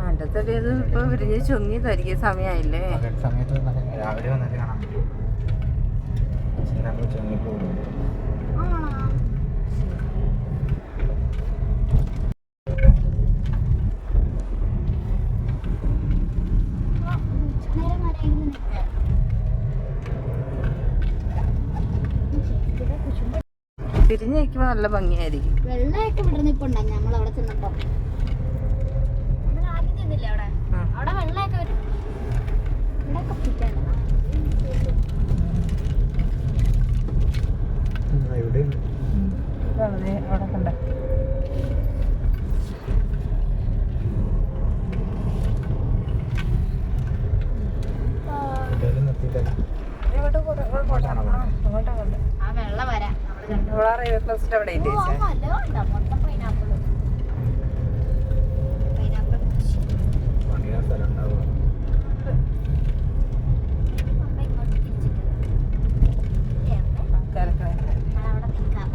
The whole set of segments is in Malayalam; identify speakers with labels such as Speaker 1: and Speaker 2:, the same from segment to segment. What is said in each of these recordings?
Speaker 1: എൻ്റെ തടിയത് ഇപ്പൊ വിരിഞ്ഞ് ചുങ്ങിയതായിരിക്കും. സമയമായില്ലേ?
Speaker 2: സമയത്ത് രാവിലെ വന്നിട്ട് കാണാൻ പറ്റും. ചുങ്ങിപ്പോകും.
Speaker 1: തിരിഞ്ഞ് നിൽക്കുമ്പോ നല്ല ഭംഗിയായിരിക്കും.
Speaker 3: വെള്ളമൊക്കെ വിടുന്ന ഇപ്പൊ ഉണ്ടായി നമ്മൾ അവിടെ ചെന്നപ്പോ. അവിടെ വെള്ളമൊക്കെ വരും. ഇവിടെയൊക്കെ പിടിക്കാണ്.
Speaker 1: അവിടെ കണ്ട
Speaker 3: ആ വെള്ളം വരാം.
Speaker 1: റെയിൽവേ ക്ലോസിന്റെ അവിടെ ഇല്ലേ?
Speaker 3: മൊത്തം പൈനാപ്പിൾ പൈനാപ്പിൾ കൃഷി. അമ്മ ഇങ്ങോട്ട് തിരിച്ചിട്ട് അവിടെ നിൽക്കാം.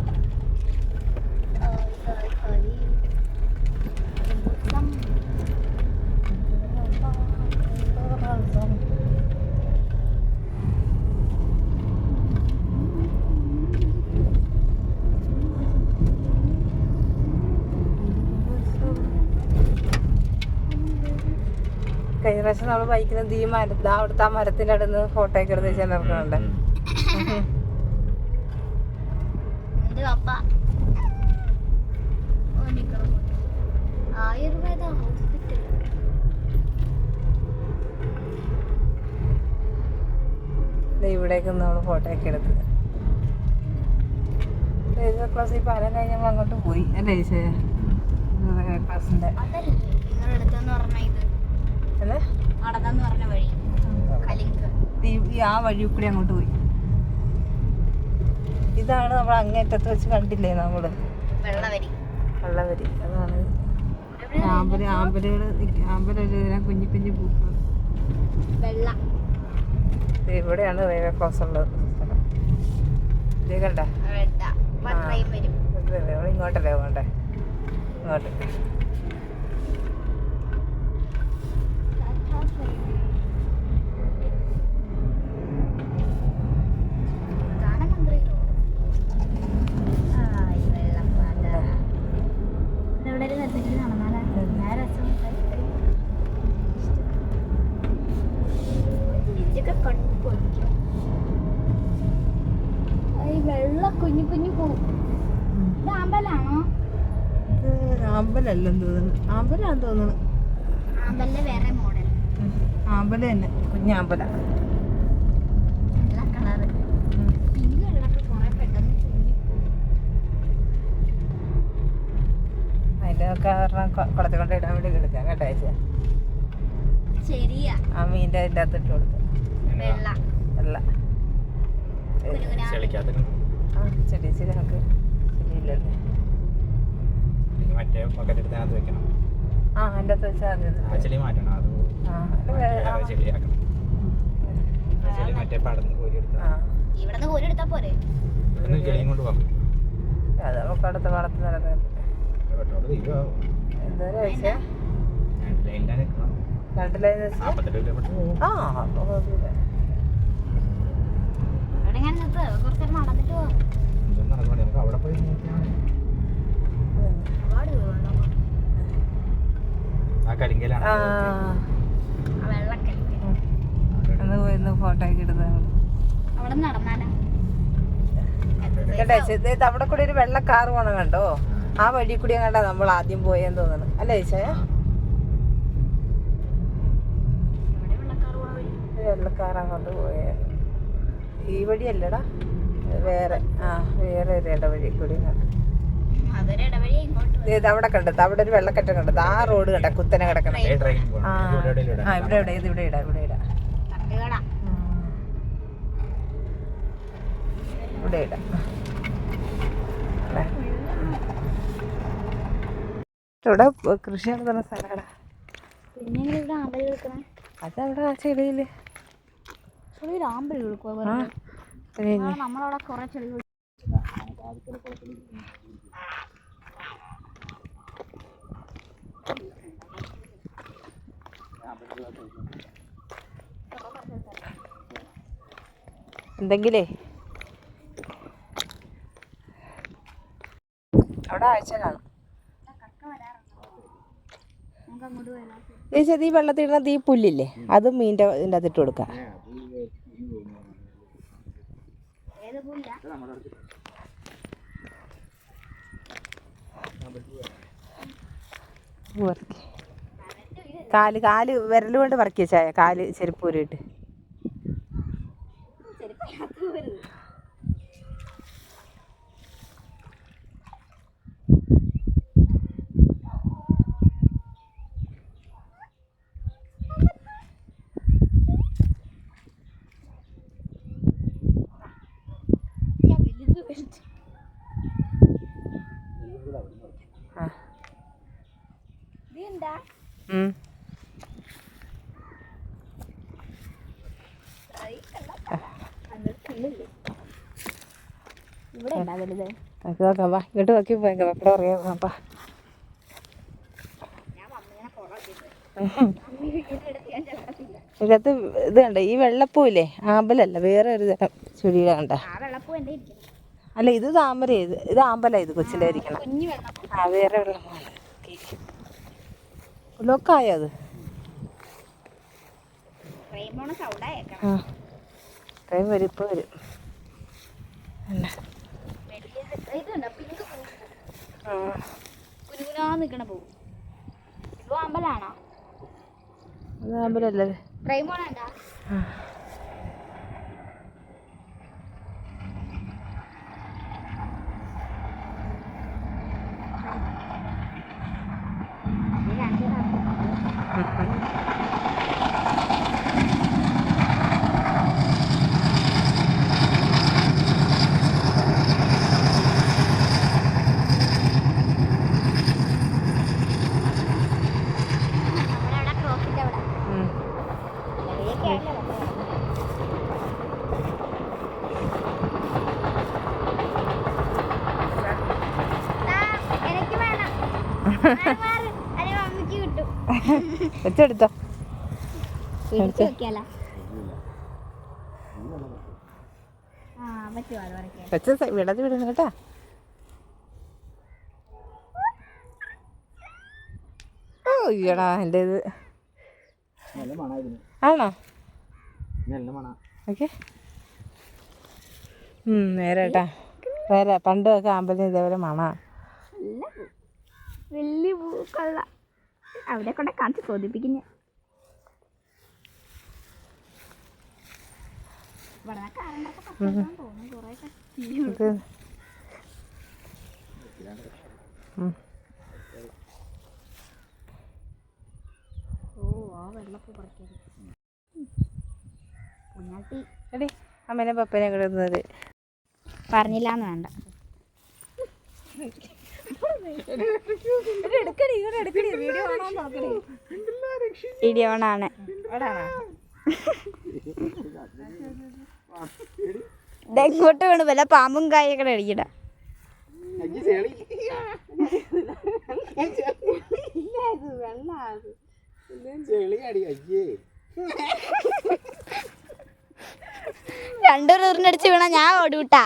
Speaker 1: കഴിഞ്ഞ പ്രാവശ്യം നമ്മള് ബൈക്കിന് ഈ മരത്ത് അവിടുത്തെ ആ മരത്തിന്റെ അടുത്ത് ഫോട്ടോ ഒക്കെ എടുത്ത് ചെന്നിറക്കുന്നുണ്ട്.
Speaker 3: ആയുർവേദ ഹോസ്പിറ്റൽ.
Speaker 1: ഇവിടേക്ക് നമ്മള് ഫോട്ടോ ഒക്കെ എടുത്ത് റെയിൽവേ ക്ലാസ്. ഈ പാലം കഴിഞ്ഞ് നമ്മൾ അങ്ങോട്ട് പോയി അല്ലേ റെയിൽവേ ക്ലാസിന്റെ ആ വഴി കൂടി അങ്ങോട്ട് പോയി. ഇതാണ് നമ്മൾ അങ്ങേറ്റത്ത് വെച്ച് കണ്ടില്ലേ നമ്മള് വെള്ളവരി. അതാണ് ആമ്പലുകൾ കുഞ്ഞു കുഞ്ഞു പൂക്കൾ. ഇവിടെയാണ് റെയിൽവേ ക്രോസ് ഉള്ളത്. കണ്ട ഇങ്ങോട്ടല്ലേ പോകണ്ടേ? ഇങ്ങോട്ട്
Speaker 3: കുഞ്ഞു കുഞ്ഞു പോകും. ഇത് ആമ്പലാണോ?
Speaker 1: ആമ്പലല്ലെന്ന് തോന്നുന്നു. ആമ്പലാന്ന് തോന്നുന്നു.
Speaker 3: ആമ്പലിന്റെ വേറെ മോഡൽ.
Speaker 1: ആമ്പല തന്നെ, കുഞ്ഞാമ്പല.
Speaker 3: കളറ് പിങ്ക് കളറൊക്കെ കുറെ പെട്ടെന്ന്
Speaker 1: അതിന്റെ കുളത്തിൽ കൊണ്ട് ഇടാൻ വേണ്ടി എടുക്കാം കേട്ടോ.
Speaker 3: ശരിയാ.
Speaker 1: ആ മീൻ്റെ അതിൻ്റെ അകത്ത് ഇട്ട് കൊടുത്തു.
Speaker 3: വെള്ള
Speaker 1: ചെടി നമുക്ക് ചെടിയില്ലല്ലേ?
Speaker 2: മറ്റേ ബക്കറ്റ് എടുത്ത് അതിനകത്ത് വെക്കണം.
Speaker 1: ആ അതിൻ്റെ അകത്ത് വെച്ചാൽ
Speaker 2: ആ ചെടി മാറ്റണം. അത് ചെടിയാക്കണം. ചെടി മറ്റേ പടന്ന് കോരി എടുത്താൽ
Speaker 3: ഇവിടുന്ന് കോരി എടുത്താ പോരെ?
Speaker 2: ചെടിയും കൊണ്ട് പോകാം.
Speaker 1: അത് നമുക്ക് അടുത്ത വളർത്ത് നടന്നത്. എന്തോരം പൈസ?
Speaker 2: 2 ലൈനിലാണ്.
Speaker 1: 2 ലൈൻ
Speaker 2: 48 കിലോമീറ്റർ പോകും.
Speaker 1: ആ അപ്പോൾ കുഴപ്പമില്ല.
Speaker 3: കുറച്ചേരം നടന്നിട്ട് പോവാം.
Speaker 2: നമുക്ക് അവിടെ പോയി നോക്കിയാൽ ആ കരിങ്കലാണ്.
Speaker 1: അന്ന് പോയിരുന്നു ഫോട്ടോ ഒക്കെ എടുത്ത്
Speaker 3: അവിടെ നടന്നാലാ
Speaker 1: കേട്ടോ. അവിടെ കൂടി ഒരു വെള്ള കാറ് പോണം കണ്ടോ? ആ വഴി കൂടി കണ്ടാ നമ്മൾ ആദ്യം പോയെന്ന് തോന്നുന്നു അല്ലേ ചേച്ചാ? വെള്ളക്കാർ അങ്ങോട്ട് പോയ ഈ വഴിയല്ലടാ, വേറെ വേറെ ഒരു ഇടവഴി കൂടി. അവിടെ കണ്ടത്, അവിടെ ഒരു വെള്ളക്കെട്ടം കണ്ടത്. ആ റോഡ് കണ്ട കുത്തനെ കിടക്കണം. ഇവിടെ ഇവിടെ ഇവിടെ ഇടാം, ഇവിടെ ഇടാം, ഇവിടെ ഇടാം. ഇവിടെ കൃഷി നടത്തുന്ന സ്ഥലമാടാ. അതവിടെ ആ ചെടിയില് ആമ്പൽ നമ്മളവിടെ കുറെ ചെടി എന്തെങ്കിലേ അവിടെ ആഴ്ച കാണും. ചേച്ചി ഈ വെള്ളത്തിൽ ഇടുന്ന ഈ പുല്ലില്ലേ അത് മീൻ്റെ ഇതിൻ്റെ അകത്ത് ഇട്ട് കൊടുക്കാം. കാല് വിരൽ കൊണ്ട് പറക്കിയ ചായ കാല് ചെരുപ്പ് ഊരിയിട്ട്. നോക്കാം വാ ഇങ്ങോട്ട് നോക്കി പോയെങ്കിൽ എവിടെ അറിയാം വാ. ഇതിനകത്ത് ഇത് കണ്ട ഈ വെള്ളപ്പൂല്ലേ ആമ്പലല്ല വേറെ ഒരു തരം ചെടിയുടെ കണ്ട. അല്ല ഇത് താമര ഇത് ആമ്പല ഇത് കൊച്ചിലെ ഇരിക്കണം. ആ വേറെ വെള്ളമാണ് ലോക്കായോ അത്. ആ ട്രെയിൻ വരും ഇപ്പോൾ വരും. അത് ആമ്പലല്ലേ
Speaker 3: ട്രെയിൻ പോണണ്ട.
Speaker 1: വെച്ചെടുത്തോ വെച്ച വിടത് വിടുന്നു കേട്ടാ. ഓ ഈടാ എൻ്റെ ഇത് ആണോ ഓക്കെ നേരെ കേട്ടാ വേറെ പണ്ടൊക്കെ ആമ്പലം ഇതേപോലെ മണാ.
Speaker 3: വലിയ പൂക്കള അവിടെ കൊണ്ട് കാണിച്ച് ചോദിപ്പിക്കുന്ന
Speaker 1: എടി അമ്മേനെ പപ്പനെ കിടന്നത്
Speaker 3: പറഞ്ഞില്ലാന്ന് വേണ്ട. വീഡിയോ ഓണാണ്. ഇങ്ങോട്ട് വേണം വല്ല പാമ്പും കായൊക്കെ അടിക്കട. രണ്ടു റൂറിനടിച്ച് വീണ ഞാൻ ഓടിവിട്ടാ.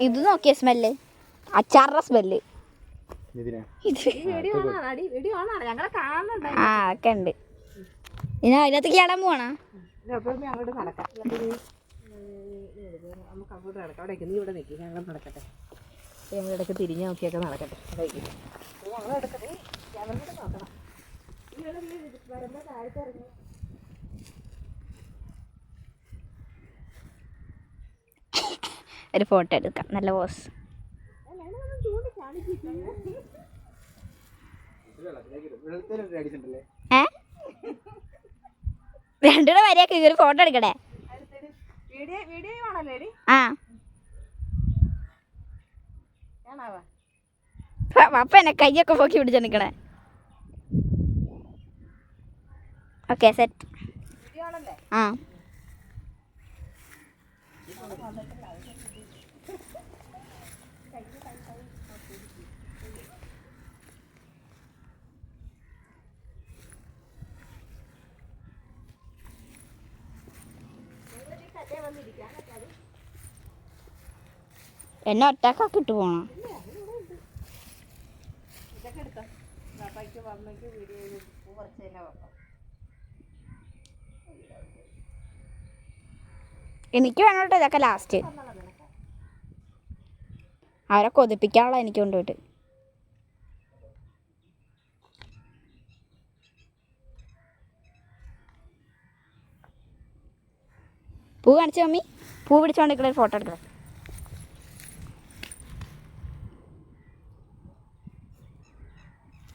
Speaker 3: ഇത് നോക്കിയ സ്മെല്ല് അച്ചാറിന്റെ സ്മെല്ല്. ആ ഒക്കെ ഉണ്ട്. ഇനി അതിനകത്തേക്ക് ഇടാൻ പോവാണോ?
Speaker 1: അങ്ങോട്ട് നടക്കാം. നമുക്ക് അങ്ങോട്ട് നടക്കാം. അവിടെ നീ ഇവിടെ നിൽക്കും, ഞങ്ങൾ നടക്കട്ടെ. ഞങ്ങൾ ഇടയ്ക്ക് തിരിഞ്ഞ് നോക്കിയൊക്കെ നടക്കട്ടെ. ഞങ്ങൾ എടുക്കട്ടെ, ക്യാമറ നോക്കണം. വരുമ്പോൾ താഴത്തെ ഇറങ്ങി
Speaker 3: ഒരു ഫോട്ടോ എടുക്കാം. നല്ല പോസ്. രണ്ടുകൂടെ വരെയൊക്കെ ഒരു ഫോട്ടോ എടുക്കട്ടെ. ആ
Speaker 1: ആണാവാ
Speaker 3: പപ്പ എന്നെ കയ്യൊക്കെ പോക്കി പിടിച്ച് നിൽക്കണേ. Okay set.
Speaker 1: വീഡിയോ ആണല്ലേ?
Speaker 3: ആ എന്നെ ഒറ്റക്കാക്കിട്ട് പോണം.
Speaker 1: ഇതൊക്കെ എടുക്കാം. പാപ്പയ്ക്ക് മമ്മിക്ക് വീഡിയോ ചെയ്ത് കുറച്ച് തന്നെ വെക്കാം.
Speaker 3: എനിക്ക് വേണം കേട്ടോ ഇതൊക്കെ ലാസ്റ്റ്. അവരെ കൊതിപ്പിക്കാനുള്ള എനിക്ക് കൊണ്ടുപോയിട്ട്. പൂ കാണിച്ചു മമ്മി. പൂ പിടിച്ചോണ്ടിരിക്കണ ഒരു ഫോട്ടോ എടുക്കണം.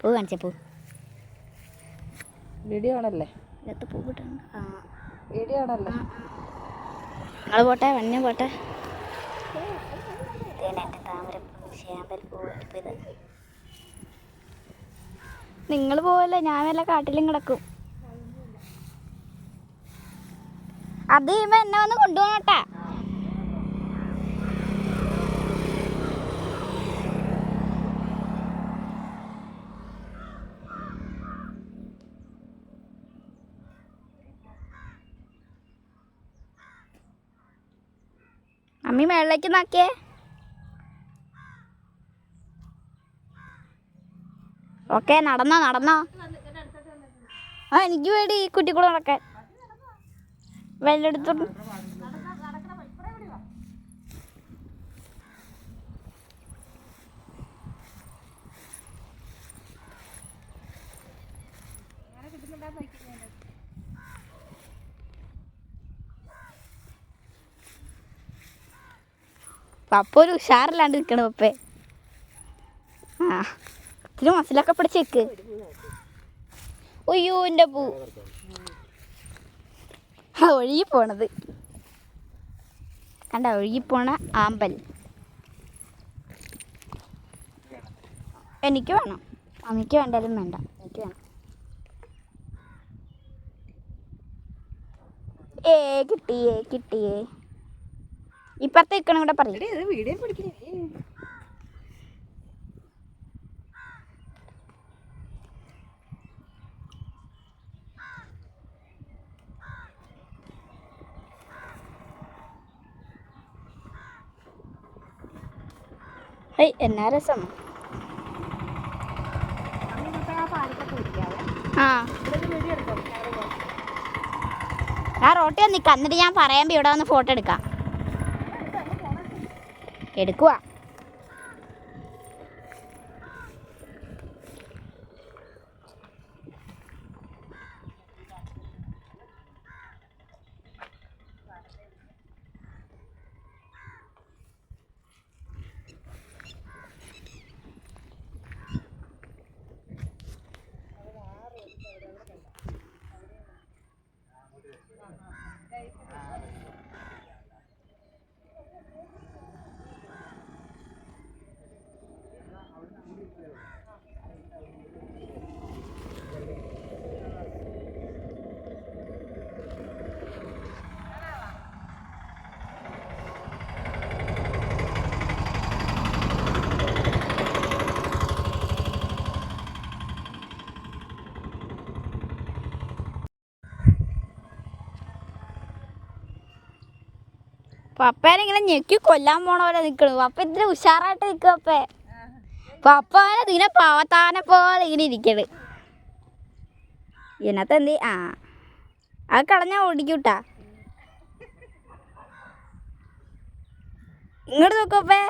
Speaker 3: പൂ കാണിച്ച പൂ
Speaker 1: വീഡിയോ ആണല്ലേ?
Speaker 3: ഇതിനകത്ത് പൂ കിട്ടുന്നുണ്ട്. ആ
Speaker 1: വീഡിയോ ആണല്ലേ?
Speaker 3: നിങ്ങൾ പോട്ടെ, വന്യ പോട്ടെ. നിങ്ങൾ പോവല്ലേ, ഞാൻ വല്ല കാട്ടിലും കിടക്കും. അത് കഴിയുമ്പോ എന്നെ വന്ന് കൊണ്ടുപോകണട്ടാ. അമ്മി മേളിലേക്ക് നോക്കിയേ. ഓക്കെ നടന്നോ നടന്നോ. ആ എനിക്ക് വേണ്ടി ഈ കുട്ടിക്കൂടെ നടക്കാൻ വെല്ലെടുത്തോട്ട്. പപ്പ ഒരു ഉഷാറില്ലാണ്ട് നിൽക്കണ പപ്പേ. ആ ഇത്തിരി മസിലൊക്കെ പിടിച്ചേക്ക്. ഒയ്യോ എൻ്റെ പൂ ആ ഒഴുകി പോണത് കണ്ട, ഒഴുകിപ്പോണ ആമ്പൽ. എനിക്ക് വേണം, അമ്മയ്ക്ക് വേണ്ടാലും വേണ്ട, എനിക്ക് വേണം. കിട്ടിയേ കിട്ടിയേ. ഇപ്പുറത്തെ ഇക്കണം കൂടെ പറയും.
Speaker 1: വീഡിയോ പിടിക്കണേ.
Speaker 3: ഹേയ് എന്നാ രസം. ആ ഞാൻ റോട്ടിൽ നിൽക്കാം, എന്നിട്ട് ഞാൻ പറയുമ്പോൾ ഇവിടെ വന്ന് ഫോട്ടോ എടുക്കാം. എടുക്കുക. പപ്പേനെ ഞെക്കി കൊല്ലാൻ പോണ പോലെ നിൽക്കണു. പപ്പ ഇത്ര ഉഷാറായിട്ട് നിൽക്കും. പപ്പനെ ഇതിനെ പാവത്താനെ പോലെ ഇങ്ങനെ ഇരിക്കണ്. ഇതിനകത്ത് എന്ത് ആ അത് കളഞ്ഞാ ഓടിക്കൂട്ടാ. ഇങ്ങോട്ട് നോക്കപ്പേ.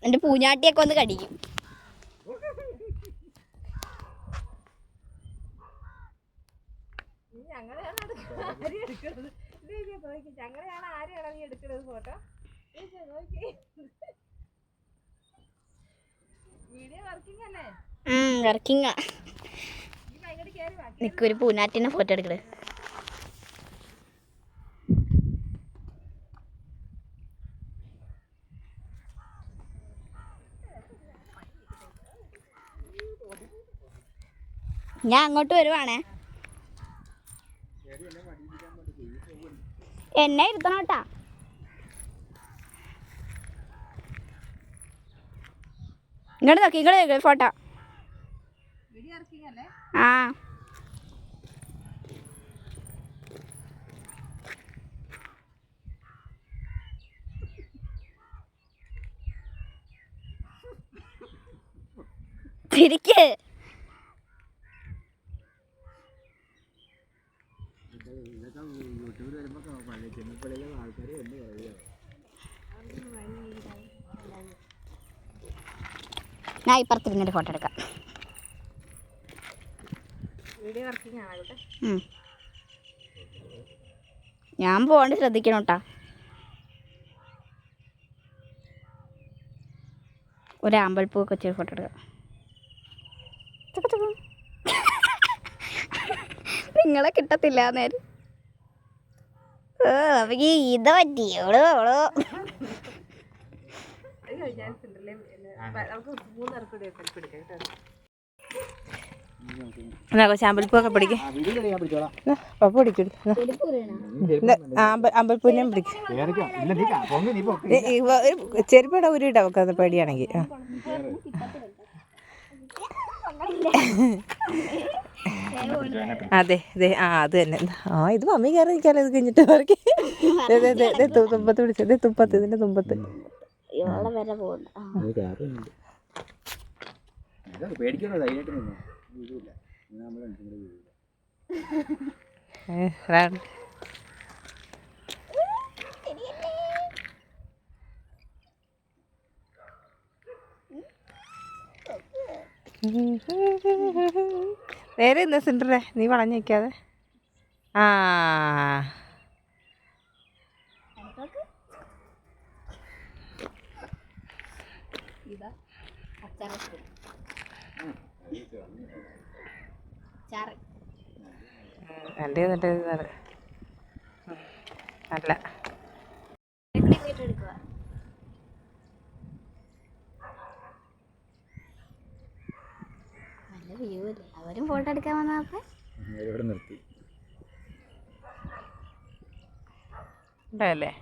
Speaker 3: എൻ്റെ പൂഞ്ഞാട്ടിയൊക്കെ ഒന്ന് കടിക്കും.
Speaker 1: ഞങ്ങളെയാണ് ആരെയാണ് നീ എടുക്കുന്നത് ഫോട്ടോ? വീഡിയോ വർക്കിംഗ് അല്ലേ?
Speaker 3: വർക്കിംഗ്. നിക്കൊരു പൂനാറ്റിനെ ഫോട്ടോ എടുക്കണേ. ഞാൻ അങ്ങോട്ട് വരുവാണേ. എന്നെ ഇരുത്തണം കേട്ടാ. ഇങ്ങോട്ട് നോക്കി, ഇങ്ങോട്ട് ഫോട്ടോ. ആ തിരിക്ക്. ഞാൻ ഇപ്പുറത്തിരുന്നിട്ട് ഫോട്ടോ എടുക്കാം.
Speaker 1: വീഡിയോ വർക്കിംഗ് ആണോ?
Speaker 3: ഞാൻ പോകണ്ട ശ്രദ്ധിക്കണം കേട്ടാ. ഒരു ആമ്പൽപ്പൂവൊക്കെ വെച്ച് ഫോട്ടോ എടുക്കാം. നിങ്ങളെ കിട്ടത്തില്ല നേരം. നമുക്ക് ഇത് പറ്റി എവളോ എവളോ.
Speaker 1: ശാമ്പൽപ്പൂക്കെ പിടിക്കും. പപ്പ പിടിക്കും. അമ്പൽപ്പൂവിനെയും പിടിക്കും. ചെരുപ്പയുടെ ഉരുട്ടാ വെക്കാതെ പേടിയാണെങ്കിൽ. അതെ അതെ അത് തന്നെ. ഇത് മമ്മി കയറി നിൽക്കാലോ. ഇത് കഴിഞ്ഞിട്ട് പറക്കി തുമ്പത്ത് പിടിച്ചത്. തുമ്പത്ത്, ഇതിന്റെ തുമ്പത്ത്. നേരെ എന്താ സിൻഡ്രേ, നീ വളഞ്ഞു നിൽക്കാതെ. ആ എൻ്റെ എന്നിട്ട് അല്ല
Speaker 3: അവരും ഫോട്ടോ എടുക്കാൻ വന്നപ്പോ
Speaker 2: നിർത്തി
Speaker 1: ഉണ്ടല്ലേ.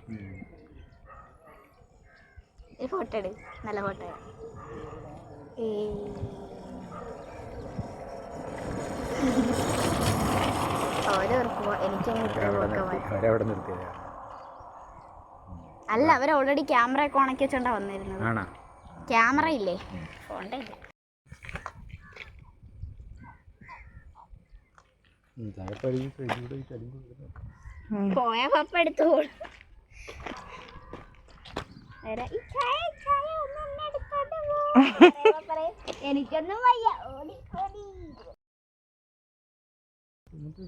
Speaker 3: ഫോട്ടോ എടു, നല്ല ഫോട്ടോ. അല്ല, അവർ ഓൾറെഡി ക്യാമറ ഒക്കെ ഉണക്കി വെച്ചോണ്ടാ വന്നിരുന്നത്. ക്യാമറ ഇല്ലേ, ഫോണിന്റെ ഇല്ല. പോയ പപ്പ എടുത്തോളൂ. എനിക്കൊന്നും വയ്യ. ഓടി ഓടി നമുക്ക്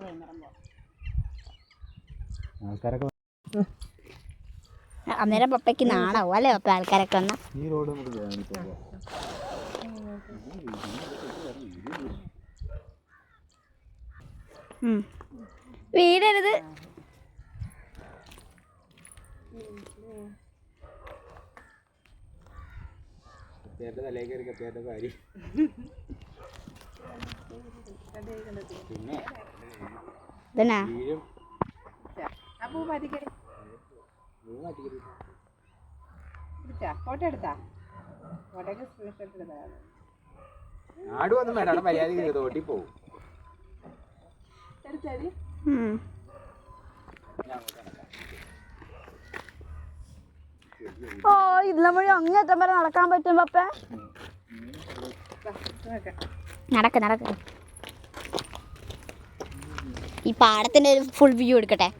Speaker 3: വൈകുന്നേരം പോവാം. അന്നേരം പപ്പയ്ക്ക് നാണാവും അല്ലേ പപ്പ ആൾക്കാരൊക്കെ വന്ന. വീടരുത്. ഇതന്നാ
Speaker 1: ഫോട്ടോ എടുത്താ? ഫോട്ടോക്ക് സ്ക്രീൻഷോട്ട് എടുത്തതാണ്.
Speaker 2: ആടുവൊന്നും വേണ്ട, മര്യാദ തോട്ടി പോവും.
Speaker 3: ഓ, ഇതിലെ വഴി അങ്ങേറ്റം വരെ നടക്കാൻ പറ്റും പപ്പേ. നടക്ക നടക്ക. ഈ പാടത്തിന്റെ ഒരു ഫുൾ വ്യൂ എടുക്കട്ടെ.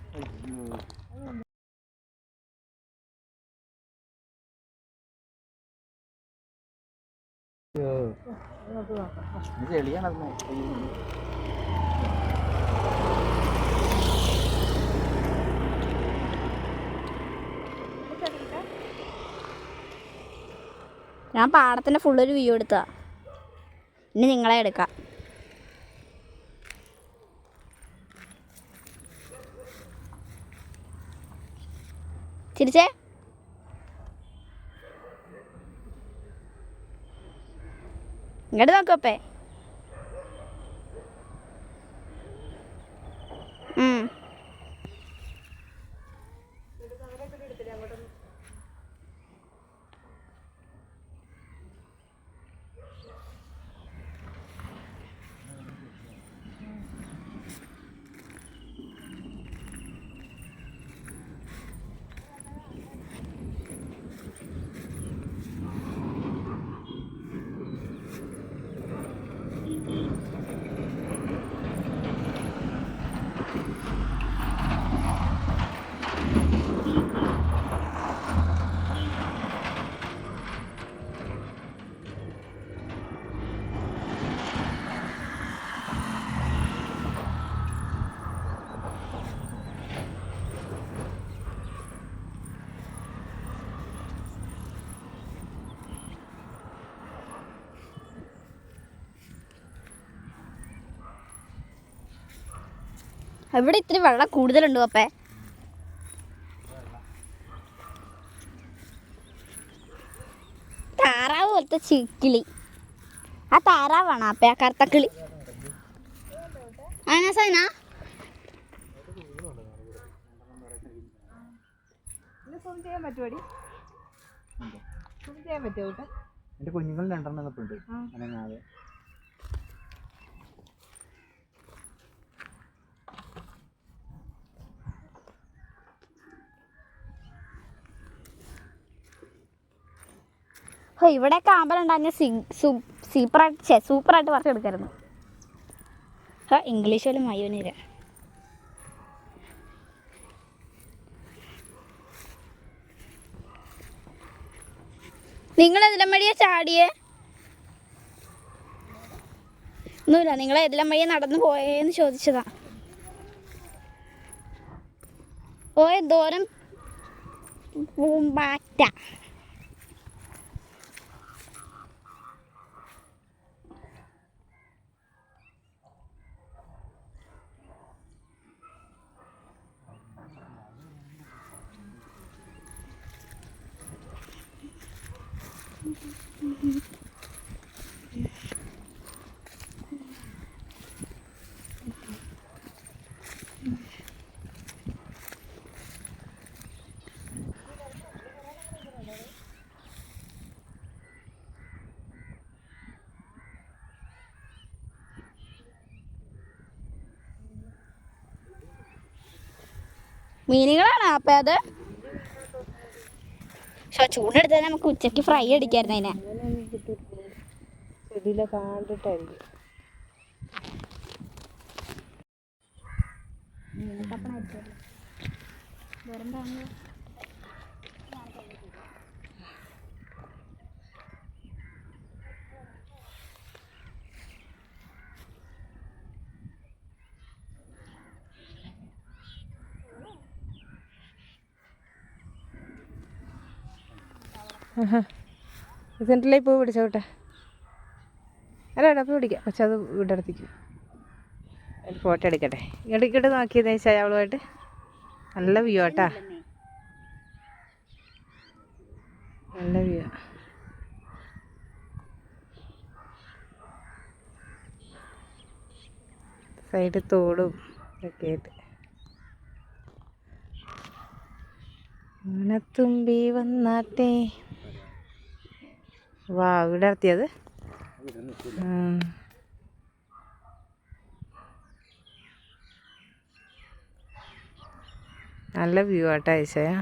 Speaker 3: ഞാൻ പാടത്തിൻ്റെ ഫുള്ളൊരു വ്യൂ എടുത്തതാ. ഇനി നിങ്ങളെ എടുക്കാം. ചിരിച്ചേ. ഇങ്ങോട്ട് നോക്കപ്പേ. ഇവിടെ ഇത്തിരി വെള്ളം കൂടുതലുണ്ട് അപ്പേ. താറാവ് പോലത്തെ ചിക്കിളി. ആ താറാവാണ് അപ്പേ, ആ കറുത്തക്കിളി. അങ്ങനെ സൈനാ
Speaker 1: ചെയ്യാൻ പറ്റുമോടി? ചെയ്യാൻ പറ്റുമോ കൂട്ടെ?
Speaker 2: എൻ്റെ കുഞ്ഞുങ്ങൾ 2 ഉണ്ട് അനങ്ങാതെ.
Speaker 3: ഇവിടെയൊക്കെ ആമ്പലുണ്ടാകുന്ന സൂപ്പറായിട്ട് പറിച്ചെടുക്കായിരുന്നു. ഇംഗ്ലീഷ് പോലും മയോനീര. നിങ്ങൾ ഏതിലും വഴിയാ ചാടിയേ? ഒന്നുമില്ല, നിങ്ങൾ ഏതിലും വഴിയാ നടന്നു പോയേന്ന് ചോദിച്ചതാ. പോയ ദൂരം പൂമ്പാറ്റ. മീനുകളാണ് അപ്പം അത്. പക്ഷെ ചൂടെടുത്താൽ നമുക്ക് ഉച്ചയ്ക്ക് ഫ്രൈ അടിക്കായിരുന്നു അതിനെ.
Speaker 1: ചെടിയിലെ കണ്ടിട്ടായിരിക്കും. സെൻറ്ററിലേക്ക് പൂ പിടിച്ചോട്ടെ. അല്ല പൂ പിടിക്കാം. പക്ഷെ അത് വീടെടുത്തേക്കും. ഒരു ഫോട്ടോ എടുക്കട്ടെ. ഇടയ്ക്കിട്ട് നോക്കിയതെന്ന് വെച്ചാൽ അവളുമായിട്ട് നല്ല വ്യൂ ആട്ടാ. നല്ല വ്യൂ. സൈഡ് തോടും ഇതൊക്കെ ആയിട്ട്. ഓണത്തുമ്പി വന്നാട്ടെ. വാ, ഇവിടെ എത്തിയത്. നല്ല വ്യൂ ആട്ടാ ഈശോയാ.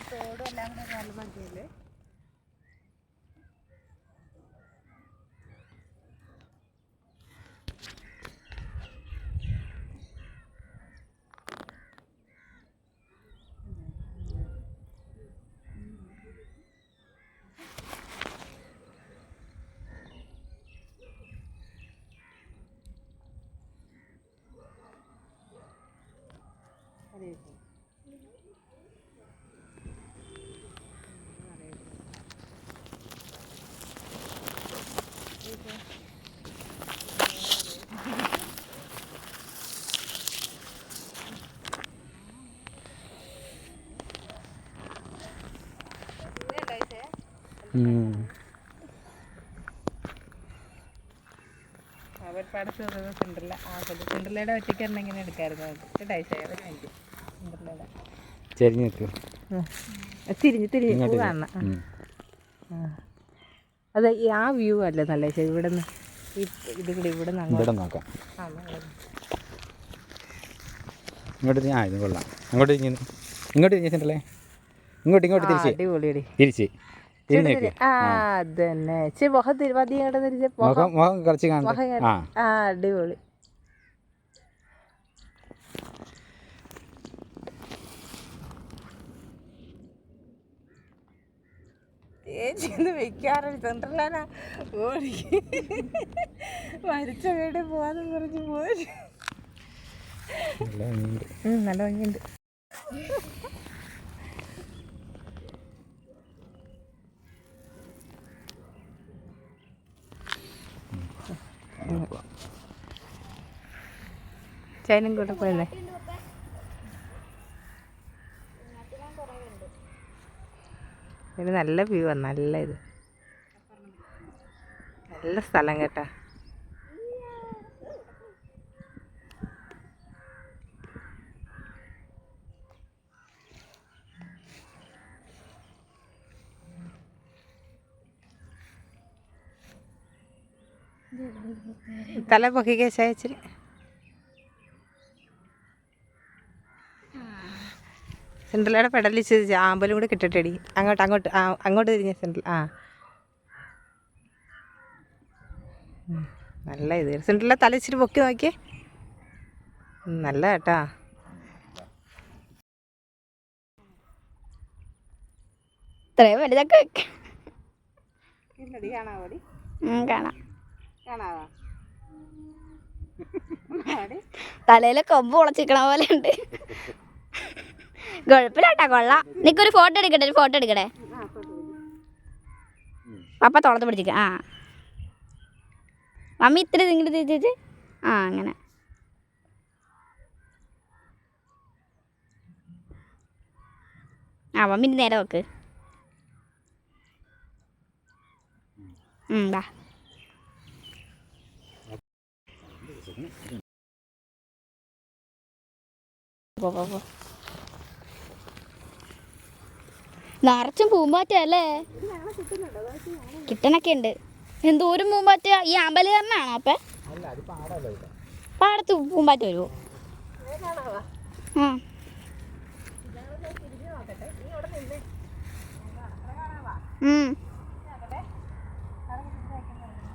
Speaker 1: തോടും എല്ലാം കൂടെ നല്ല ഭംഗിയല്ലേ. പാടത്ത് സിൻഡ്രല്ല സിൻഡ്രല്ലയുടെ ഒറ്റയ്ക്ക് തന്നെ ഇങ്ങനെ എടുക്കായിരുന്നു സിൻഡ്രല്ലയുടെ
Speaker 2: ചെരിഞ്ഞ് നിൽക്കും
Speaker 1: തിരിഞ്ഞ് പൂ കാണണം അത് ആ വ്യൂ അല്ലേ നല്ല ഇവിടെ നിന്ന് ഇവിടെ
Speaker 2: നോക്കാം ഇങ്ങോട്ട് ഇത് കൊള്ളാം അങ്ങോട്ട് തിരിഞ്ഞിട്ടുണ്ടല്ലേ ഇങ്ങോട്ട് തിരിച്ച്
Speaker 1: അതന്നെ
Speaker 2: മുഖം കുറച്ച് കാണാം
Speaker 1: അടിപൊളി ചേച്ചിന്ന് വെക്കാറില്ല സെൻട്രലാനാ ഓടി മരിച്ച വീട് പോവാന്ന് പറഞ്ഞ് പോയി നല്ല ഭംഗിയുണ്ട് ചൈനും കൂടെ പോയല്ലേ ഇത് നല്ല വ്യൂ ആണ് നല്ല ഇത് നല്ല സ്ഥലം കേട്ടാ തല പൊക്കിക്കേ ചേച്ചിരി സെൻട്രലയുടെ പെടലിച്ച് ആമ്പലും കൂടെ കിട്ടട്ടടി അങ്ങോട്ട് തിരിഞ്ഞ സെൻട്രൽ നല്ല ഇത് സെൻട്രലിലെ തല ഇച്ചിരി പൊക്കി നോക്കിയേ നല്ല കേട്ടാ
Speaker 3: ഇത്രയും വലുതൊക്കെ
Speaker 1: കാണാം
Speaker 3: തലയിലെ കൊമ്പ് ഉളച്ചിക്കണ പോലെ ഉണ്ട് കുഴപ്പമില്ലാട്ടാ കൊള്ളാം നിക്കൊരു ഫോട്ടോ എടുക്കട്ടെ പപ്പ തുളത്ത് പിടിച്ചിക്ക മമ്മി ഇത്ര ഇങ്ങോട്ട് തിരിച്ച് അങ്ങനെ മമ്മി നേരെ വെക്ക് വാ നിറച്ചും പൂമ്പാറ്റല്ലേ കിട്ടണൊക്കെ ഉണ്ട് എന്തോരം പൂമ്പാറ്റ ഈ അമ്പലക്കാരനാണോ അപ്പ പാടത്ത് പൂമ്പാറ്റ വരുമോ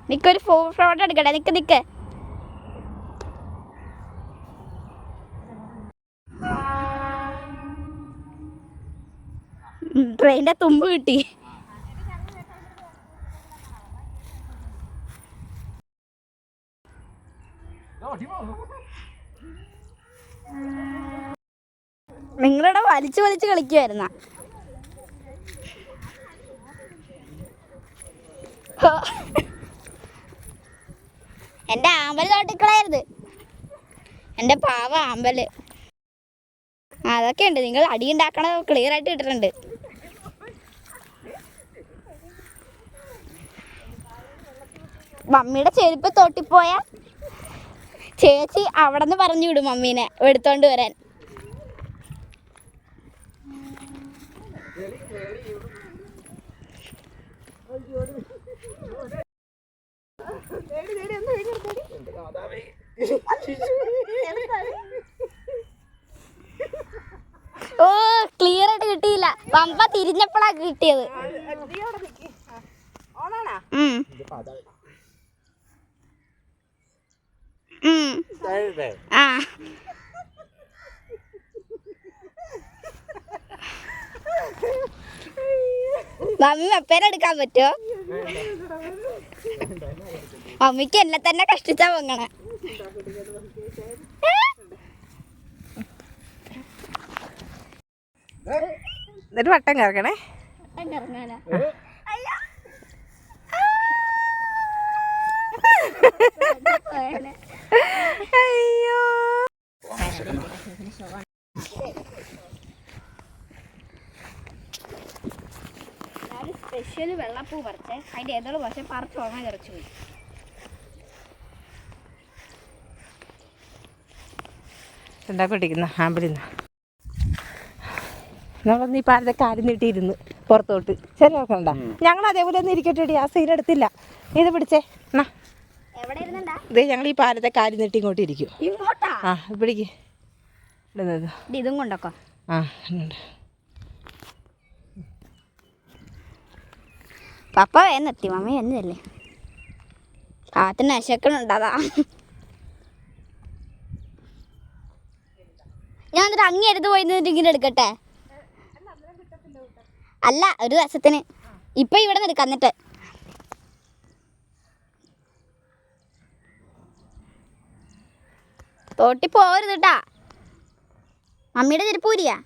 Speaker 3: നിക്കൊരു ഫോട്ടോ എടുക്കട്ടെ നിക്ക് ട്രെയിനിന്റെ തുമ്പ് കിട്ടി നിങ്ങളിവിടെ വലിച്ചു കളിക്കുമായിരുന്ന എൻ്റെ ആമ്പല് തോട്ടിക്കളായിരുന്നു എൻ്റെ പാവ ആമ്പല് അതൊക്കെ ഉണ്ട് നിങ്ങൾ അടി ഉണ്ടാക്കണ ക്ലിയർ ആയിട്ട് ഇട്ടിട്ടുണ്ട് മമ്മിയുടെ ചെരുപ്പ് തോട്ടിപ്പോയ ചേച്ചി അവിടെ നിന്ന് പറഞ്ഞു വിടും മമ്മീനെ എടുത്തോണ്ട് വരാൻ ഓ ക്ലിയർ ആയിട്ട് കിട്ടിയില്ല പമ്പ തിരിഞ്ഞപ്പോഴാ കിട്ടിയത് മമ്മി അപ്പേരെടുക്കാൻ പറ്റുമോ മമ്മിക്ക് എന്നെ തന്നെ കഷ്ടിച്ചാ പൊങ്ങണേ
Speaker 1: എന്നിട്ട് വട്ടം കറക്കണേ അയ്യോ
Speaker 3: സ്പെഷ്യൽ വെള്ളപ്പൂ പറിച്ചേ. അതിൻ്റെ ഏതോട് പക്ഷെ പറിച്ച് ഉണങ്ങാൻ കിടച്ചു പോയി.
Speaker 1: ഉണ്ടാക്കൊണ്ടിരിക്കുന്ന ആമ്പിളിന്ന് നമ്മളൊന്ന് ഈ പാലത്തെ കാര്യം നീട്ടിയിരുന്നു പുറത്തോട്ട്. ശരി നോക്കണ്ട, ഞങ്ങൾ അതേപോലെ ഒന്നും ഇരിക്കട്ടെ. ആ സീൻ എടുത്തില്ല. ഇത് പിടിച്ചേ എന്നാ. ഇത് ഞങ്ങൾ ഈ പാലത്തെ കാര്യം നീട്ടി ഇങ്ങോട്ട് ഇരിക്കും. ആ പിടിക്ക്.
Speaker 3: ഇതും കൊണ്ടൊക്കെ
Speaker 1: ആ
Speaker 3: പപ്പ എന്നെത്തി. മമ്മി എന്നല്ലേ കാത്തിന് അശക്കണുണ്ടതാ. ഞാൻ എന്നിട്ട് അങ്ങി എടുത്ത് പോയി ഇങ്ങനെ എടുക്കട്ടെ. അല്ല, ഒരു ദിവസത്തിന്. ഇപ്പൊ ഇവിടെ നിന്ന് എടുക്കാം. എന്നിട്ട് തോട്ടി പോകരുത് കേട്ടാ. മമ്മിയുടെ ചെരുപ്പൂരിയാ.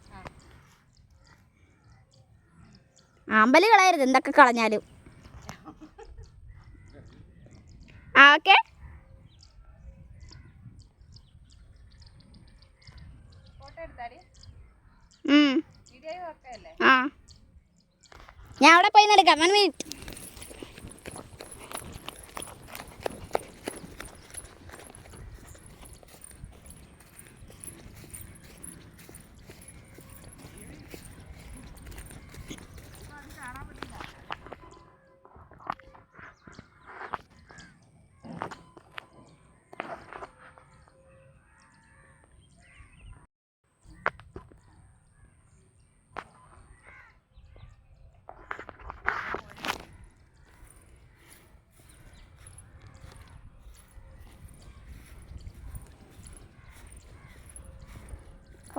Speaker 3: ആമ്പല് കളയരുത് എന്തൊക്കെ കളഞ്ഞാലും. ആ ഓക്കെ. ആ ഞാൻ അവിടെ പോയി എടുക്കാം. 1 മിനിറ്റ്.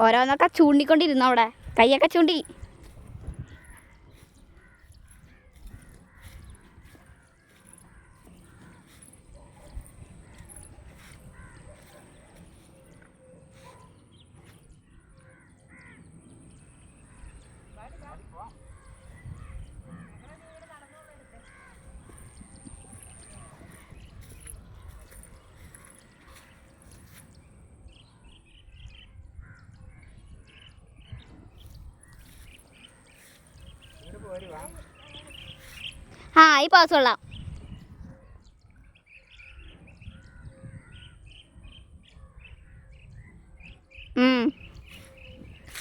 Speaker 3: ഓരോന്നൊക്കെ ചൂണ്ടിക്കൊണ്ടിരുന്നു അവിടെ. കൈയൊക്കെ ചൂണ്ടി. ആ ഈ പാസ് കൊള്ളാം.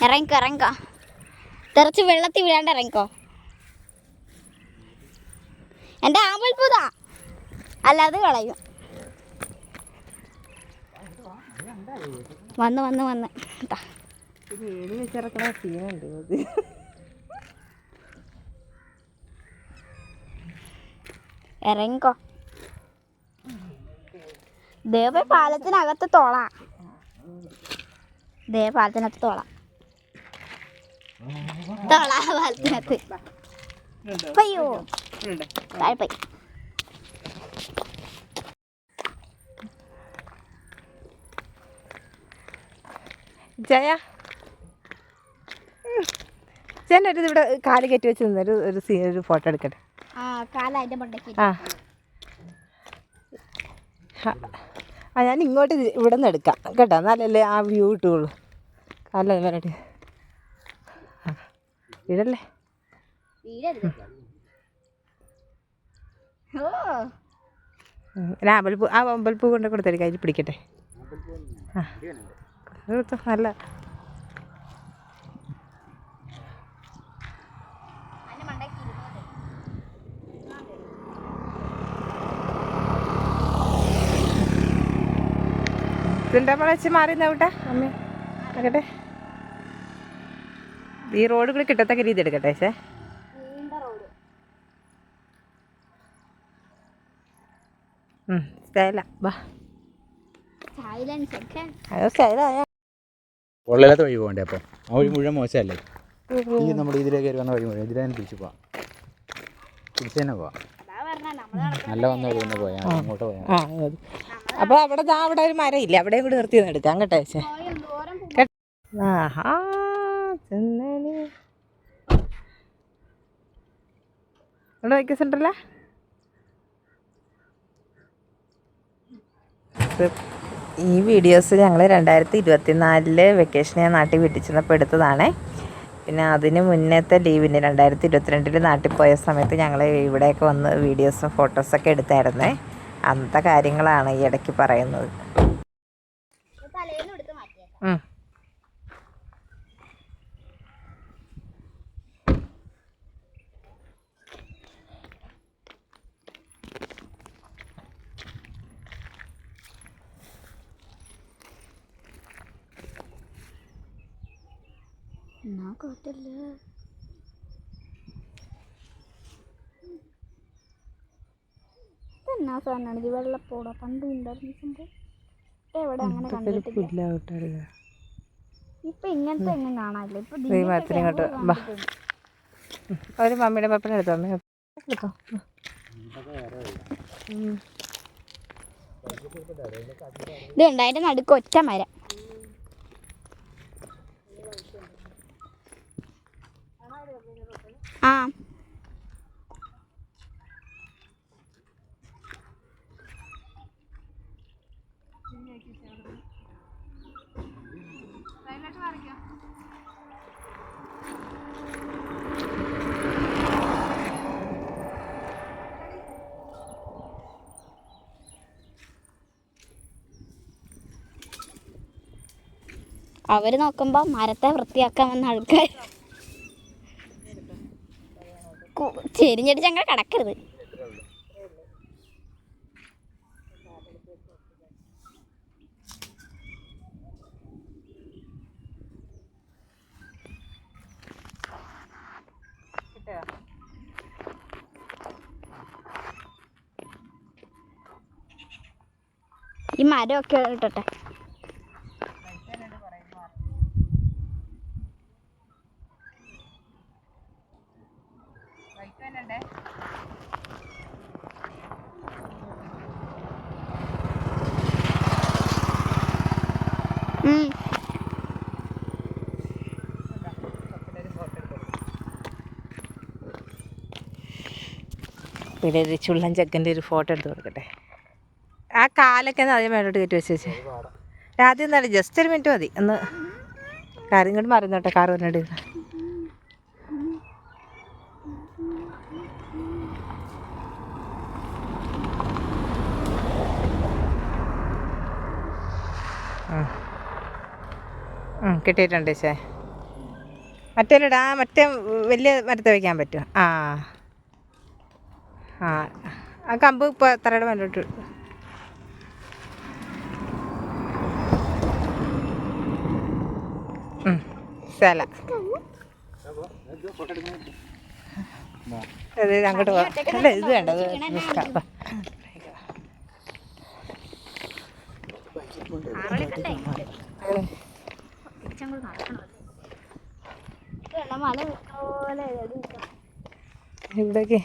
Speaker 3: ഇറങ്ങിക്കോ ഇറങ്ങിക്കോ. തെറച്ച് വെള്ളത്തിൽ വീഴാണ്ട് ഇറങ്ങിക്കോ. എൻ്റെ ആമ്പൽപ്പൂതാ. അല്ല അത് കളയും. വന്ന് വന്ന് വന്ന് കേട്ടാ. ഇറങ്ങിക്കോ. ദേവ പാലത്തിനകത്ത് തോള. ദേവ പാലത്തിനകത്ത് തോള. തോള പാലത്തിനകത്ത്. പയ്യോ താഴെ.
Speaker 1: ജയ ചേട്ടൻ ഇവിടെ കാല് കയറ്റി വെച്ച് നിന്നൊരു ഒരു ഫോട്ടോ എടുക്കട്ടെ. ആ ഞാൻ ഇങ്ങോട്ട് ഇവിടെ നിന്ന് എടുക്കാം കേട്ടോ. എന്നാലല്ലേ ആ വ്യൂ കിട്ടുകയുള്ളൂ. കാലം വരട്ടെ. വീടല്ലേ അമ്പൽപ്പൂ. ആ അമ്പൽപ്പൂ കൊണ്ട് കൊടുത്തേ കയ്യിൽ പിടിക്കട്ടെ. ആ നല്ല ഇതിൻ്റെ വെച്ച് മാറിയെന്നാ കൂട്ടാ അമ്മ ആക്കട്ടെ. ഈ റോഡ് കൂടി കിട്ടത്തക്ക രീതി എടുക്കട്ടെ. പക്ഷേ സ്റ്റൈല വാ.
Speaker 2: കൊള്ളയില്ലാത്ത വഴി പോകണ്ടേ? അപ്പോൾ ആ വഴി മുഴുവൻ മോശമല്ലേ? ഈ നമ്മുടെ ഇതിലേക്ക് കയറി വന്ന വഴി മുഴുവൻ ഇതിലെ തിരിച്ചു പോവാം. തിരിച്ചു തന്നെ പോവാം. നല്ല വന്ന വഴി തന്നെ പോയാൽ അങ്ങോട്ട് പോയാൽ.
Speaker 1: അപ്പോൾ അവിടെ ഒരു മരം ഇല്ല, അവിടെ കൂടി നിർത്തി എടുക്കാം കേട്ടോ. പക്ഷേ ആഹാ അവിടെ വയ്ക്കുന്നുണ്ടല്ലോ. ഈ വീഡിയോസ് ഞങ്ങൾ 2024 വെക്കേഷൻ ഞാൻ നാട്ടിൽ വീട്ടിൽ ചെന്നപ്പോൾ എടുത്തതാണേ. പിന്നെ അതിന് മുന്നത്തെ ലീവിന് 2022 നാട്ടിൽ പോയ സമയത്ത് ഞങ്ങൾ ഇവിടെയൊക്കെ വന്ന് വീഡിയോസും ഫോട്ടോസൊക്കെ എടുത്തായിരുന്നേ. അന്നത്തെ കാര്യങ്ങളാണ് ഈ ഇടയ്ക്ക് പറയുന്നത്.
Speaker 3: എന്നാ സാധനമാണ് ഇത്? വെള്ളപ്പോടോ പണ്ട് ഉണ്ടായിരുന്ന സംഭവം എവിടെ അങ്ങനെ കണ്ടിട്ടില്ല. ഇപ്പൊ ഇങ്ങനത്തെ എങ്ങും കാണാനില്ല. ഇപ്പൊ
Speaker 1: ഒരു മമ്മിയുടെ പപ്പനെ എടുത്തോ. അമ്മ എടുത്തോ.
Speaker 3: ഇതുണ്ട് അതിന്റെ നടുക്ക് ഒറ്റ മരം. ആ അവര് നോക്കുമ്പോ മരത്തെ വൃത്തിയാക്കാൻ വന്ന ആൾക്കാർ ചെരിഞ്ഞടിച്ച് അങ്ങനെ കിടക്കരുത്. ഈ മരമൊക്കെ ഇട്ടട്ടെ.
Speaker 1: പിന്നെ ഒരു ചുള്ളൻ ചെക്കൻ്റെ ഒരു ഫോട്ടോ എടുത്ത് കൊടുക്കട്ടെ. ആ കാലൊക്കെ ഒന്ന് അതിന് മേലോട്ട് കയറ്റി വെച്ചേ. ആദ്യം എന്നാലും ജസ്റ്റ് ഒരു മിനിറ്റ് മതി. ഒന്ന് കാര്യം ഇങ്ങോട്ട് മറന്നോട്ടെ. കാറ് വന്നിട്ട് കിട്ടിയിട്ടുണ്ട് ചേ. മറ്റേടാ മറ്റേ വലിയ മരത്തെ വയ്ക്കാൻ പറ്റുമോ? ആ ആ ആ കമ്പ് ഇപ്പോൾ തറയുടെ മേലോട്ട് സ്ഥല അതെ അങ്ങോട്ട് പോവാം. അല്ല ഇത് വേണ്ടത് ഇവിടേക്ക്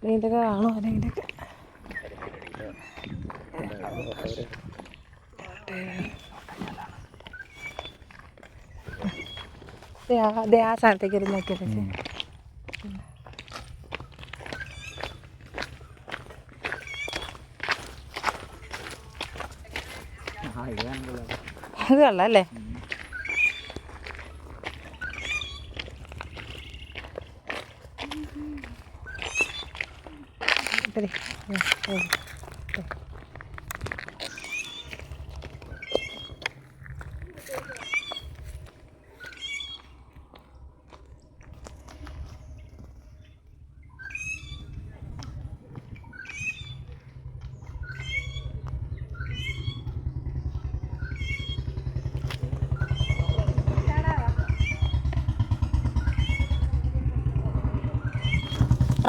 Speaker 1: നീന്തൊക്കെ കാണോ അല്ലെങ്കിലൊക്കെ അതെ ആ സ്ഥലത്തേക്ക് ഒരു നോക്കിയത്. ഇത് കൊള്ളാം അല്ലേ?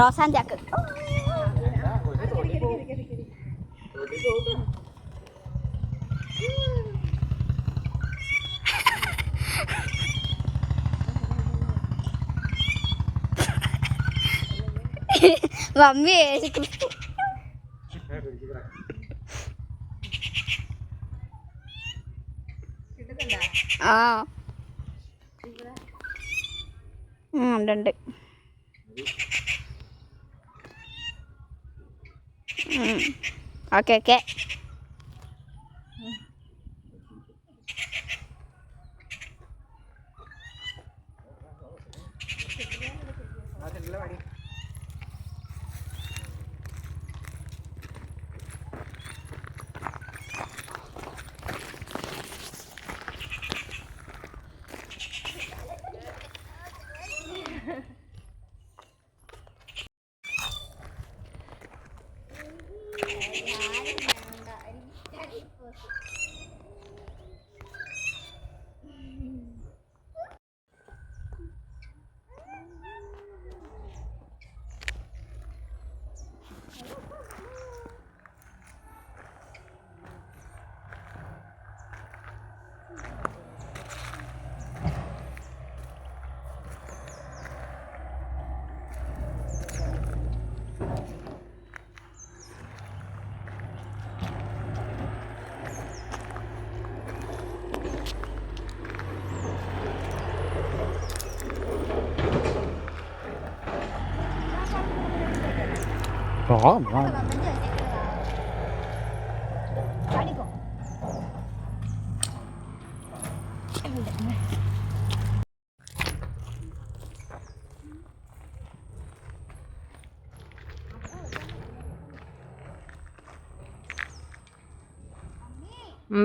Speaker 3: റോസാൻ ചാക്ക്. മമ്മി ആ ഉണ്ട്. Okay okay.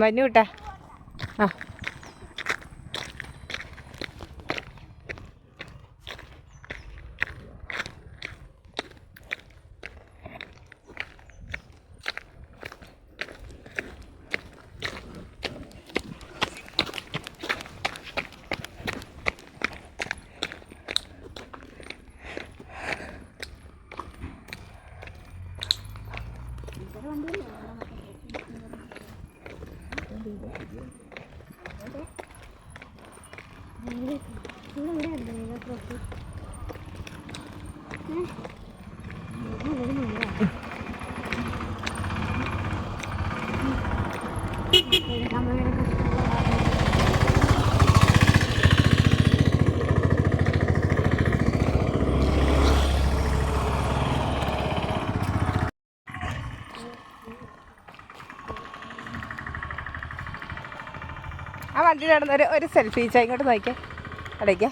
Speaker 1: വന്നു കൂട്ടാ. ആ ആ വണ്ടിയിൽ നടന്ന ഒരു സെൽഫി ചാ ഇങ്ങോട്ട് നോക്കിയേ അടയ്ക്കേ.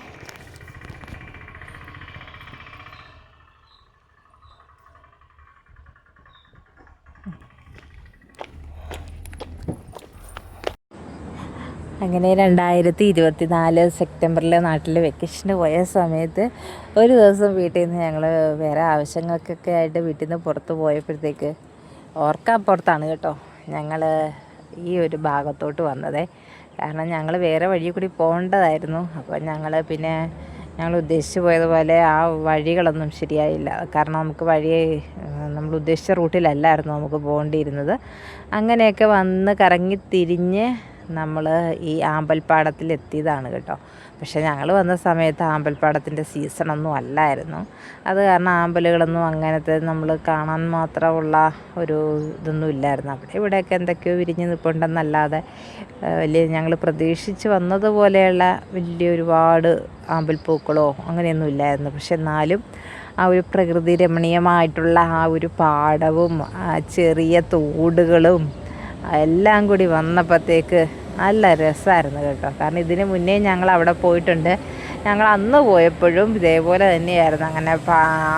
Speaker 1: അങ്ങനെ 2024 സെപ്റ്റംബറിൽ നാട്ടിൽ വെക്കേഷന് പോയ സമയത്ത് ഒരു ദിവസം വീട്ടിൽ നിന്ന് ഞങ്ങൾ വേറെ ആവശ്യങ്ങൾക്കൊക്കെ ആയിട്ട് വീട്ടിൽ നിന്ന് പുറത്ത് പോയപ്പോഴത്തേക്ക് ഓർക്കാപ്പുറത്താണ് കേട്ടോ ഞങ്ങൾ ഈ ഒരു ഭാഗത്തോട്ട് വന്നത്. കാരണം ഞങ്ങൾ വേറെ വഴി കൂടി പോകേണ്ടതായിരുന്നു. അപ്പോൾ ഞങ്ങൾ ഉദ്ദേശിച്ച് പോയതുപോലെ ആ വഴികളൊന്നും ശരിയായില്ല. കാരണം നമുക്ക് വഴി നമ്മൾ ഉദ്ദേശിച്ച റൂട്ടിലല്ലായിരുന്നു നമുക്ക് പോകേണ്ടിയിരുന്നത്. അങ്ങനെയൊക്കെ വന്ന് കറങ്ങി തിരിഞ്ഞ് നമ്മൾ ഈ ആമ്പൽപ്പാടത്തിലെത്തിയതാണ് കേട്ടോ. പക്ഷേ ഞങ്ങൾ വന്ന സമയത്ത് ആമ്പൽപ്പാടത്തിൻ്റെ സീസണൊന്നും അല്ലായിരുന്നു. അത് കാരണം ആമ്പലുകളൊന്നും അങ്ങനത്തെ നമ്മൾ കാണാൻ മാത്രമുള്ള ഒരു ഇതൊന്നും ഇല്ലായിരുന്നു. അവിടെ ഇവിടെയൊക്കെ എന്തൊക്കെയോ വിരിഞ്ഞ് നിൽപ്പുണ്ടെന്നല്ലാതെ വലിയ ഞങ്ങൾ പ്രതീക്ഷിച്ച് വന്നതുപോലെയുള്ള വലിയ ഒരുപാട് ആമ്പൽപ്പൂക്കളോ അങ്ങനെയൊന്നും ഇല്ലായിരുന്നു. പക്ഷെ എന്നാലും ആ ഒരു പ്രകൃതി രമണീയമായിട്ടുള്ള ആ ഒരു പാടവും ചെറിയ തോടുകളും എല്ലാം കൂടി വന്നപ്പോഴത്തേക്ക് നല്ല രസമായിരുന്നു കേട്ടോ. കാരണം ഇതിന് മുന്നേ ഞങ്ങൾ അവിടെ പോയിട്ടുണ്ട്. ഞങ്ങൾ അന്ന് പോയപ്പോഴും ഇതേപോലെ തന്നെയായിരുന്നു. അങ്ങനെ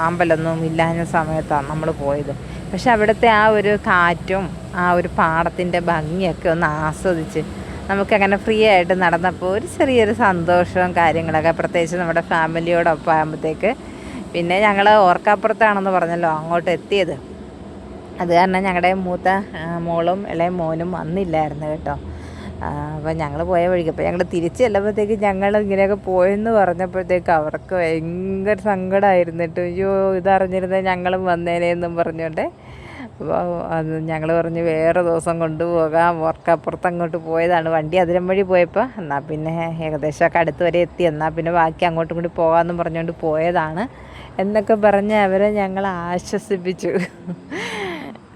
Speaker 1: ആമ്പലൊന്നും ഇല്ലാഞ്ഞ സമയത്താണ് നമ്മൾ പോയത്. പക്ഷെ അവിടുത്തെ ആ ഒരു കാറ്റും ആ ഒരു പാടത്തിൻ്റെ ഭംഗിയൊക്കെ ഒന്ന് ആസ്വദിച്ച് നമുക്കങ്ങനെ ഫ്രീ ആയിട്ട് നടന്നപ്പോൾ ഒരു ചെറിയൊരു സന്തോഷവും കാര്യങ്ങളൊക്കെ, പ്രത്യേകിച്ച് നമ്മുടെ ഫാമിലിയോടൊപ്പം ആകുമ്പോഴത്തേക്ക്. പിന്നെ ഞങ്ങൾ ഓർക്കാപ്പുറത്താണെന്ന് പറഞ്ഞല്ലോ അങ്ങോട്ട് എത്തിയത്. അത് കാരണം ഞങ്ങളുടെ മൂത്ത മോളും ഇളയ മോനും വന്നില്ലായിരുന്നു കേട്ടോ. അപ്പോൾ ഞങ്ങൾ പോയ വഴിക്ക് അപ്പോൾ ഞങ്ങൾ തിരിച്ച് ചെല്ലുമ്പോഴത്തേക്ക് ഞങ്ങൾ ഇങ്ങനെയൊക്കെ പോയെന്ന് പറഞ്ഞപ്പോഴത്തേക്ക് അവർക്ക് ഭയങ്കര സങ്കടമായിരുന്നിട്ട്, അയ്യോ ഇതറിഞ്ഞിരുന്നത് ഞങ്ങളും വന്നേനെന്നും പറഞ്ഞുകൊണ്ട്. അപ്പോൾ അത് ഞങ്ങൾ പറഞ്ഞ് വേറെ ദിവസം കൊണ്ടുപോകാം, ഓർക്കപ്പുറത്ത് അങ്ങോട്ട് പോയതാണ്. വണ്ടി അതിരം വഴി പോയപ്പോൾ എന്നാൽ പിന്നെ ഏകദേശമൊക്കെ അടുത്ത് വരെ എത്തി, എന്നാൽ പിന്നെ ബാക്കി അങ്ങോട്ടും കൂടി പോകാമെന്നും പറഞ്ഞുകൊണ്ട് പോയതാണ് എന്നൊക്കെ പറഞ്ഞ് അവരെ ഞങ്ങൾ ആശ്വസിപ്പിച്ചു.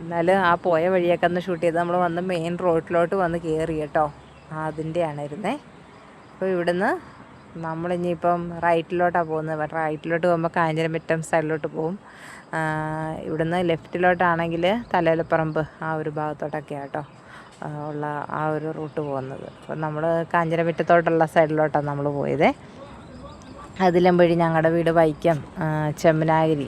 Speaker 1: എന്നാലും ആ പോയ വഴിയൊക്കെ ഒന്ന് ഷൂട്ട് ചെയ്ത് നമ്മൾ വന്ന് മെയിൻ റോഡിലോട്ട് വന്ന് കയറി കേട്ടോ. അതിൻ്റെയാണ് ഇരുന്നേ. അപ്പോൾ ഇവിടുന്ന് നമ്മളിനിയിപ്പം റൈറ്റിലോട്ടാണ് പോകുന്നത്. റൈറ്റിലോട്ട് പോകുമ്പോൾ കാഞ്ഞിരമറ്റം സൈഡിലോട്ട് പോകും. ഇവിടുന്ന് ലെഫ്റ്റിലോട്ടാണെങ്കിൽ തലയിലപ്പറമ്പ് ആ ഒരു ഭാഗത്തോട്ടൊക്കെയാണ് കേട്ടോ ഉള്ള ആ ഒരു റൂട്ട് പോകുന്നത്. അപ്പോൾ നമ്മൾ കാഞ്ഞിരമറ്റത്തോട്ടുള്ള സൈഡിലോട്ടാണ് നമ്മൾ പോയത്. അതിലും വഴി ഞങ്ങളുടെ വീട് വൈക്കം ചെമ്പനാഗിരി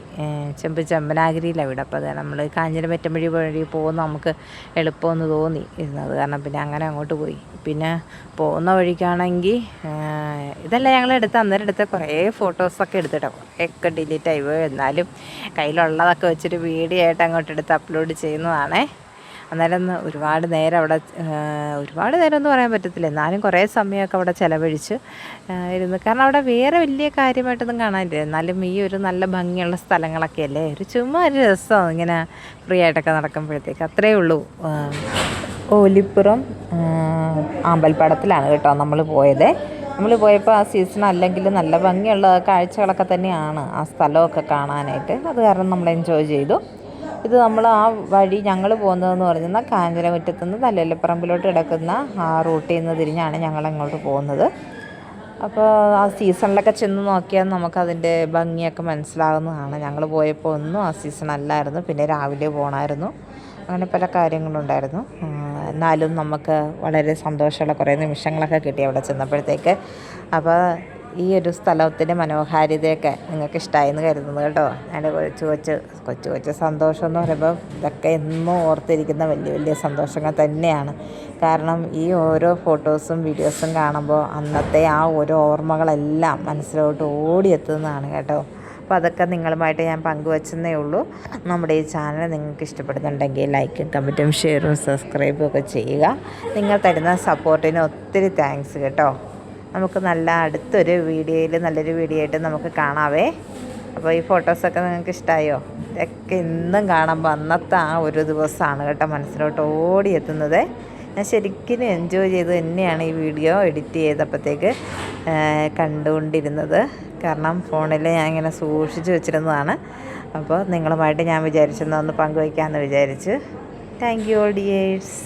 Speaker 1: ചെമ്പനാഗിരിയിലാണ് വീട്. അപ്പോൾ അത് നമ്മൾ കാഞ്ഞിരമറ്റം വഴി പോകുന്ന നമുക്ക് എളുപ്പമെന്ന് തോന്നി ഇരുന്നത് കാരണം പിന്നെ അങ്ങനെ അങ്ങോട്ട് പോയി. പിന്നെ പോകുന്ന വഴിക്കാണെങ്കിൽ ഇതെല്ലാം ഞങ്ങൾ അന്നേരം എടുത്ത കുറേ ഫോട്ടോസൊക്കെ എടുത്തിട്ടോ, കുറേയൊക്കെ ഡിലീറ്റ് ആയി പോയി. എന്നാലും കയ്യിലുള്ളതൊക്കെ വെച്ചിട്ട് വീഡിയോ ആയിട്ട് അങ്ങോട്ട് എടുത്ത് അപ്ലോഡ് ചെയ്യുന്നതാണേ. അന്നേരം ഒരുപാട് നേരം അവിടെ ഒരുപാട് നേരം ഒന്നും പറയാൻ പറ്റത്തില്ല, എന്നാലും കുറേ സമയമൊക്കെ അവിടെ ചിലവഴിച്ച് ഇരുന്ന്. കാരണം അവിടെ വേറെ വലിയ കാര്യമായിട്ടൊന്നും കാണാനില്ല, എന്നാലും ഈ ഒരു നല്ല ഭംഗിയുള്ള സ്ഥലങ്ങളൊക്കെ അല്ലേ, ഒരു ചുമ്മാ ഒരു രസമാണ് ഇങ്ങനെ ഫ്രീ ആയിട്ടൊക്കെ നടക്കുമ്പോഴത്തേക്ക്. അത്രയേ ഉള്ളൂ. ഓലിപ്പുറം അമ്പലപ്പടത്തിലാണ് കേട്ടോ നമ്മൾ പോയത്. നമ്മൾ പോയപ്പോൾ ആ സീസൺ അല്ലെങ്കിൽ നല്ല ഭംഗിയുള്ള കാഴ്ചകളൊക്കെ തന്നെയാണ് ആ സ്ഥലമൊക്കെ കാണാനായിട്ട്. അത് കാരണം നമ്മൾ എൻജോയ് ചെയ്തു. ഇത് നമ്മൾ ആ വഴി ഞങ്ങൾ പോകുന്നതെന്ന് പറഞ്ഞാൽ കാഞ്ഞിരമുറ്റത്തുനിന്ന് തലയിലപ്പറമ്പിലോട്ട് കിടക്കുന്ന ആ റൂട്ടിൽ നിന്ന് തിരിഞ്ഞാണ് ഞങ്ങൾ അങ്ങോട്ട് പോകുന്നത്. അപ്പോൾ ആ സീസണിലൊക്കെ ചെന്ന് നോക്കിയാൽ നമുക്കതിൻ്റെ ഭംഗിയൊക്കെ മനസ്സിലാകുന്നതാണ്. ഞങ്ങൾ പോയപ്പോൾ ഒന്നും ആ സീസൺ അല്ലായിരുന്നു, പിന്നെ രാവിലെ പോകണമായിരുന്നു, അങ്ങനെ പല കാര്യങ്ങളുണ്ടായിരുന്നു. എന്നാലും നമുക്ക് വളരെ സന്തോഷമുള്ള കുറേ നിമിഷങ്ങളൊക്കെ കിട്ടി അവിടെ ചെന്നപ്പോഴത്തേക്ക്. അപ്പോൾ ഈ ഒരു സ്ഥലത്തിൻ്റെ മനോഹാരിതയൊക്കെ നിങ്ങൾക്ക് ഇഷ്ടമായെന്ന് കരുതുന്നു കേട്ടോ. എൻ്റെ കൊച്ചു സന്തോഷം എന്ന് പറയുമ്പോൾ ഇതൊക്കെ എന്നും ഓർത്തിരിക്കുന്ന വലിയ വലിയ സന്തോഷങ്ങൾ തന്നെയാണ്. കാരണം ഈ ഓരോ ഫോട്ടോസും വീഡിയോസും കാണുമ്പോൾ അന്നത്തെ ആ ഓരോ ഓർമ്മകളെല്ലാം മനസ്സിലോട്ട് ഓടിയെത്തുന്നതാണ് കേട്ടോ. അപ്പോൾ അതൊക്കെ നിങ്ങളുമായിട്ട് ഞാൻ പങ്കുവച്ചെന്നേ ഉള്ളൂ. നമ്മുടെ ഈ ചാനൽ നിങ്ങൾക്ക് ഇഷ്ടപ്പെടുന്നുണ്ടെങ്കിൽ ലൈക്കും കമൻറ്റും ഷെയറും സബ്സ്ക്രൈബും ഒക്കെ ചെയ്യുക. നിങ്ങൾ തരുന്ന സപ്പോർട്ടിന് ഒത്തിരി താങ്ക്സ് കേട്ടോ. നമുക്ക് അടുത്തൊരു വീഡിയോയിൽ നല്ലൊരു വീഡിയോ ആയിട്ട് നമുക്ക് കാണാവേ. അപ്പോൾ ഈ ഫോട്ടോസൊക്കെ നിങ്ങൾക്ക് ഇഷ്ടമായോ? ഇതൊക്കെ എന്നും കാണുമ്പോൾ അന്നത്തെ ആ ഒരു ദിവസമാണ് കേട്ടോ മനസ്സിലോട്ട് ഓടിയെത്തുന്നത്. ഞാൻ ശരിക്കും എൻജോയ് ചെയ്ത് തന്നെയാണ് ഈ വീഡിയോ എഡിറ്റ് ചെയ്തപ്പോഴത്തേക്ക് കണ്ടുകൊണ്ടിരുന്നത്. കാരണം ഫോണിൽ ഞാൻ ഇങ്ങനെ സൂക്ഷിച്ച് വെച്ചിരുന്നതാണ്. അപ്പോൾ നിങ്ങളുമായിട്ട് ഞാൻ വിചാരിച്ചെന്ന് ഒന്ന് പങ്കുവയ്ക്കാമെന്ന് വിചാരിച്ച്. Thank you all dears.